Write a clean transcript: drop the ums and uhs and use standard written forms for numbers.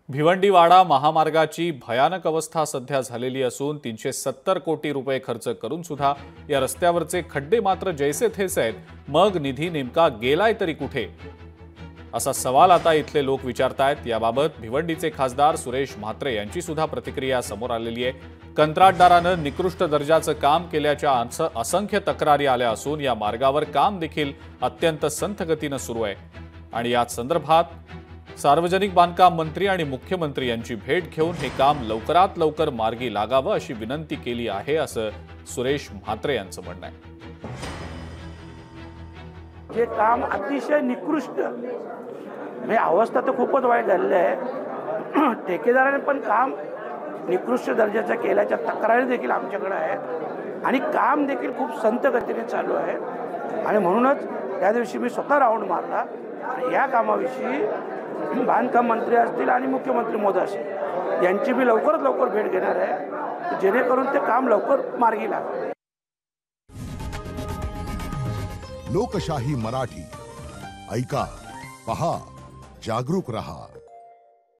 भिवंडी-वाडा महामार्गाची भयानक अवस्था सध्या झालेली असून 370 कोटी रुपये खर्च करून सुद्धा या रस्त्यावरचे खड्डे मात्र जैसे थेच आहेत। मग निधी नेमका गेलाय तरी कुठे, असा सवाल आता इथले लोक विचारतायत। याबाबत भिवंडीचे खासदार सुरेश म्हात्रे यांची सुद्धा प्रतिक्रिया समोर आलेली आहे। कंत्राटदारानं निकृष्ट दर्जाचं काम केल्याच्या असंख्य तक्रारी आल्या असून या मार्गावर काम देखील अत्यंत संथ गतीनं सुरू आहे आणि या संदर्भात सार्वजनिक बांधकाम मंत्री आणि मुख्यमंत्री यांची भेट घेऊन हे काम लवकरात लवकर मार्गी लागावं अशी विनंती केली आहे, असं सुरेश म्हात्रे यांचं म्हणणं आहे। हे काम अतिशय निकृष्ट म्हणजे अवस्था तर खूपच वाईट झालेली आहे। ठेकेदाराने पण काम निकृष्ट दर्जाचं केल्याच्या तक्रारी देखील आमच्याकडे आहेत आणि काम देखील खूप संथ गतीने चालू आहे आणि म्हणूनच त्या दिवशी मी स्वतः राऊंड मारला आणि या कामाविषयी बांधकाम मंत्री असतील आणि मुख्यमंत्री महोदय असतील यांची मी लवकरात लवकर भेट घेणार आहे, जेणेकरून ते काम लवकर मार्गी लागेल। लोकशाही मराठी ऐका, पहा, जागरूक रहा।